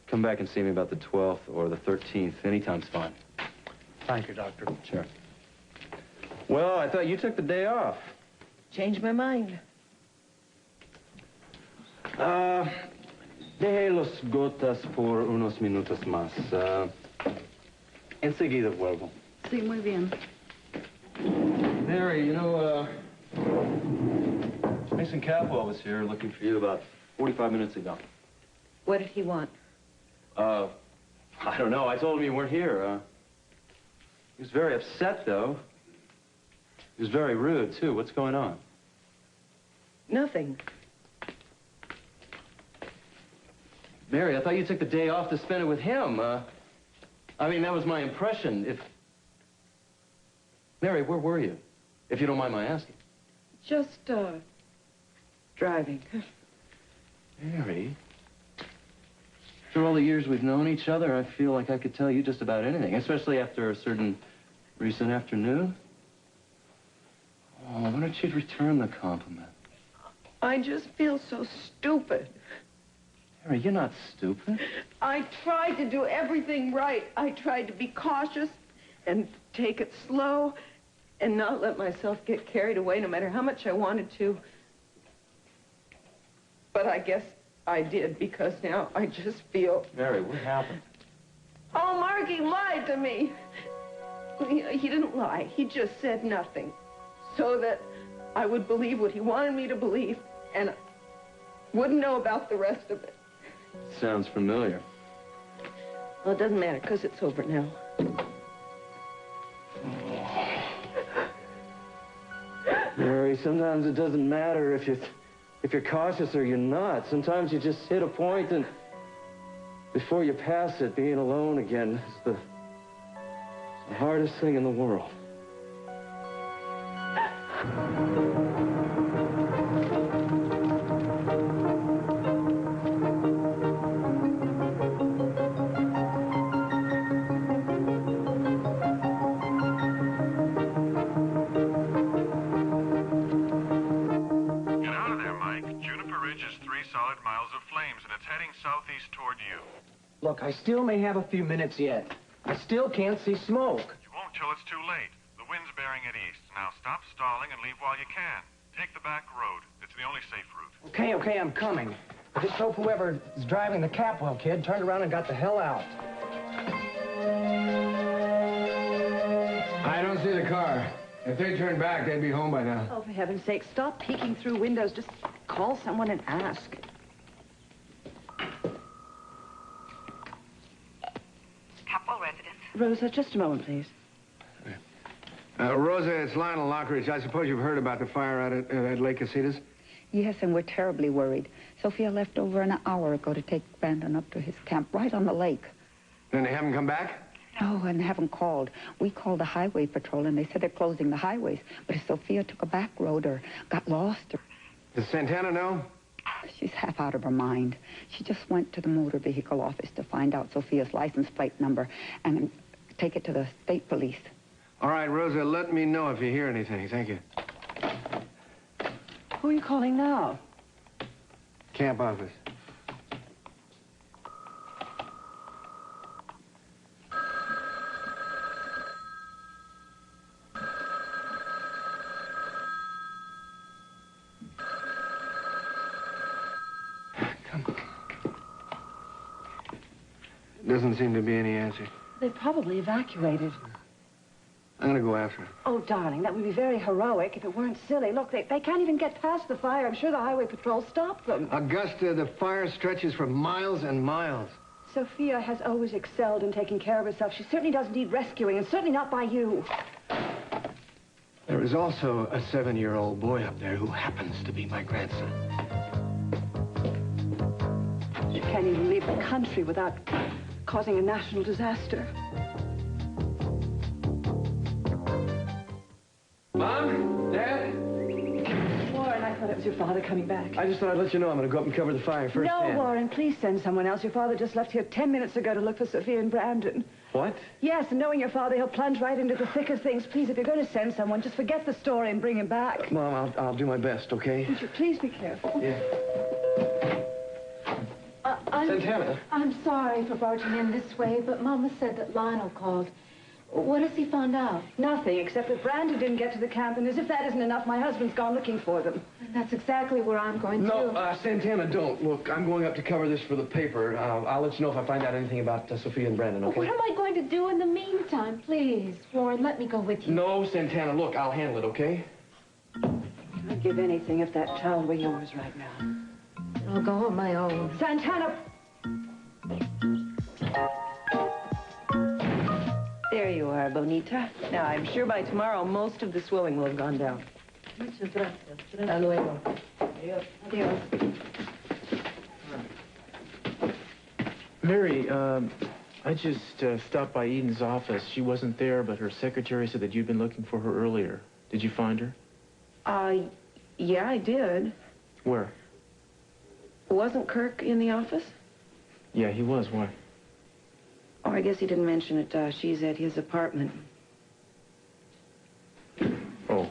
come back and see me about the 12th or the 13th. Anytime's fine. Thank you, Doctor. Sure. Well, I thought you took the day off. Changed my mind. Deje los gotas por unos minutos más. Enseguida vuelvo. Sí, muy bien. Mary, you know, Mason Capwell was here looking for you about 45 minutes ago. What did he want? I don't know. I told him you weren't here. He was very upset, though. He was very rude, too. What's going on? Nothing. Mary, I thought you took the day off to spend it with him. I mean, that was my impression. Mary, where were you? If you don't mind my asking. Just, driving. Mary, after all the years we've known each other, I feel like I could tell you just about anything, especially after a certain recent afternoon. Oh, why don't you return the compliment? I just feel so stupid. Mary, you're not stupid. I tried to do everything right. I tried to be cautious and take it slow and not let myself get carried away no matter how much I wanted to. But I guess I did, because now I just feel... Mary, what happened? Oh, Margie lied to me. He didn't lie. He just said nothing so that I would believe what he wanted me to believe and wouldn't know about the rest of it. Sounds familiar. Well, it doesn't matter, because it's over now. Mary, sometimes it doesn't matter if you're cautious or you're not. Sometimes you just hit a point and before you pass it, being alone again is the hardest thing in the world. Southeast toward you. Look, I still may have a few minutes yet. I still can't see smoke. You won't till it's too late. The wind's bearing at east. Now stop stalling and leave while you can. Take the back road. It's the only safe route. Okay, I'm coming. I just hope whoever is driving the Capwell kid turned around and got the hell out. I don't see the car. If they turned back, they'd be home by now. Oh, for heaven's sake, stop peeking through windows. Just call someone and ask. Capwell residence. Rosa, just a moment, please. Rosa, it's Lionel Lockridge. I suppose you've heard about the fire out at Lake Casitas? Yes, and we're terribly worried. Sophia left over an hour ago to take Brandon up to his camp right on the lake. Then they haven't come back? No, and haven't called. We called the highway patrol, and they said they're closing the highways. But if Sophia took a back road or got lost or... Does Santana know? She's half out of her mind. She just went to the motor vehicle office to find out Sophia's license plate number and take it to the state police. All right, Rosa, let me know if you hear anything. Thank you. Who are you calling now? Camp office. Come on. Doesn't seem to be any answer. They probably evacuated. I'm gonna go after him. Oh, darling, that would be very heroic if it weren't silly. Look, they can't even get past the fire. I'm sure the highway patrol stopped them. Augusta, the fire stretches for miles and miles. Sophia has always excelled in taking care of herself. She certainly doesn't need rescuing, and certainly not by you. There is also a 7-year-old boy up there who happens to be my grandson. You can't even leave the country without causing a national disaster. Mom? Dad? Warren, I thought it was your father coming back. I just thought I'd let you know I'm gonna go up and cover the fire first. No, Warren, please send someone else. Your father just left here 10 minutes ago to look for Sophia and Brandon. What? Yes, and knowing your father, he'll plunge right into the thick of things. Please, if you're going to send someone, just forget the story and bring him back. Mom, I'll do my best, okay? Would you please be careful? Yeah. I'm Santana. I'm sorry for barging in this way, but Mama said that Lionel called. What has he found out? Nothing, except that Brandon didn't get to the camp, and as if that isn't enough, my husband's gone looking for them. And that's exactly where I'm going No, to. Santana, don't. Look, I'm going up to cover this for the paper. I'll let you know if I find out anything about Sophia and Brandon, okay? What am I going to do in the meantime? Please, Warren, let me go with you. No, Santana, look, I'll handle it, okay? I'd give anything if that child were yours right now. I'll go on my own. Santana! There you are, Bonita. Now, I'm sure by tomorrow most of the swelling will have gone down. Muchas gracias. Hasta luego. Adios. Mary, I just stopped by Eden's office. She wasn't there, but her secretary said that you'd been looking for her earlier. Did you find her? Yeah, I did. Where? Wasn't Kirk in the office? Yeah, he was. Why? Oh, I guess he didn't mention it. She's at his apartment. Oh.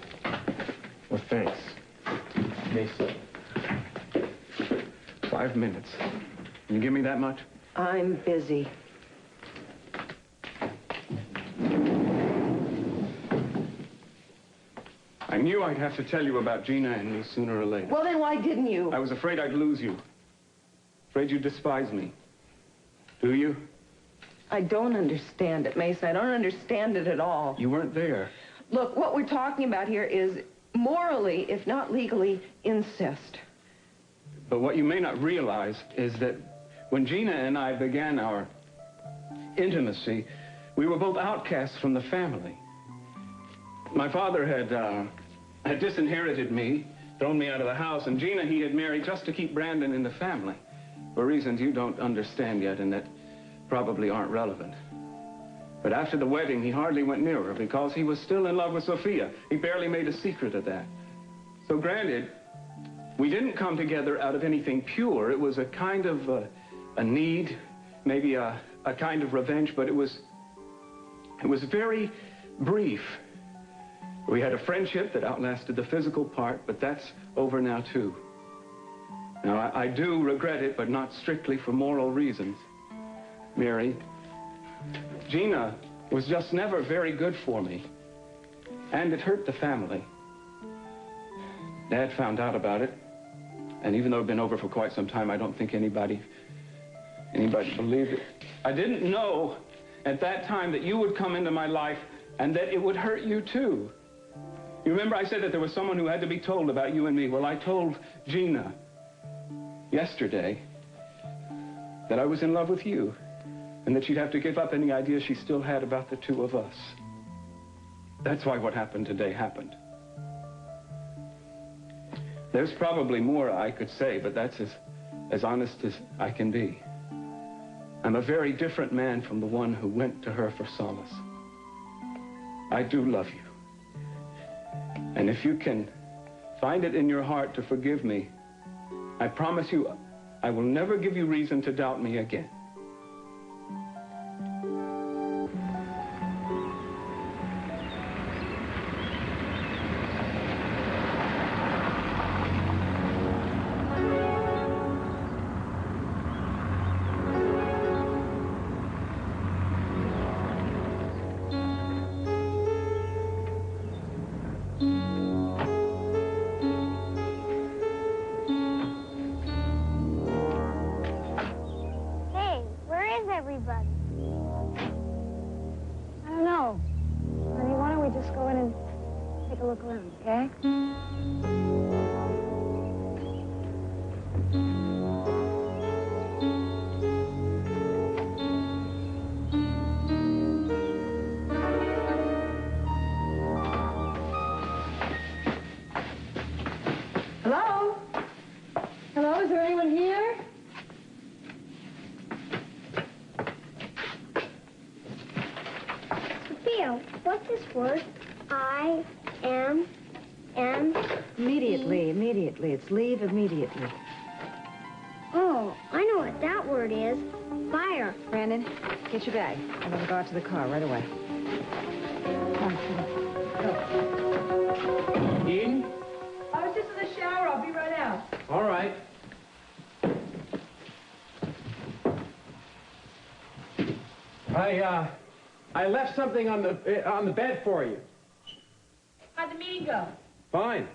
Well, thanks. Mesa. 5 minutes. Can you give me that much? I'm busy. I knew I'd have to tell you about Gina and me sooner or later. Well, then why didn't you? I was afraid I'd lose you. Afraid you'd despise me. Do you? I don't understand it, Mason. I don't understand it at all. You weren't there. Look, what we're talking about here is morally, if not legally, incest. But what you may not realize is that when Gina and I began our intimacy, we were both outcasts from the family. My father had disinherited me, thrown me out of the house, and Gina he had married just to keep Brandon in the family, for reasons you don't understand yet and that probably aren't relevant. But after the wedding, he hardly went near her because he was still in love with Sophia. He barely made a secret of that. So granted, we didn't come together out of anything pure. It was a kind of a need, maybe a kind of revenge, but it was very brief. We had a friendship that outlasted the physical part, but that's over now, too. Now, I do regret it, but not strictly for moral reasons. Mary, Gina was just never very good for me, and it hurt the family. Dad found out about it, and even though it'd been over for quite some time, I don't think anybody believed it. I didn't know at that time that you would come into my life and that it would hurt you, too. You remember I said that there was someone who had to be told about you and me? Well, I told Gina yesterday that I was in love with you and that she'd have to give up any idea she still had about the two of us. That's why what happened today happened. There's probably more I could say, but that's as honest as I can be. I'm a very different man from the one who went to her for solace. I do love you. And if you can find it in your heart to forgive me, I promise you I will never give you reason to doubt me again. everybody? I don't know. Honey, why don't we just go in and take a look around, okay? Hello? Hello, is there anyone here? Sophia, what's this word? I-am. Immediately. It's leave immediately. Oh, I know what that word is. Fire. Brandon, get your bag. I'm going to go out to the car right away. Come on. Eden? I was just in the shower. I'll be right out. All right. I left something on the bed for you. How'd the meeting go? Fine.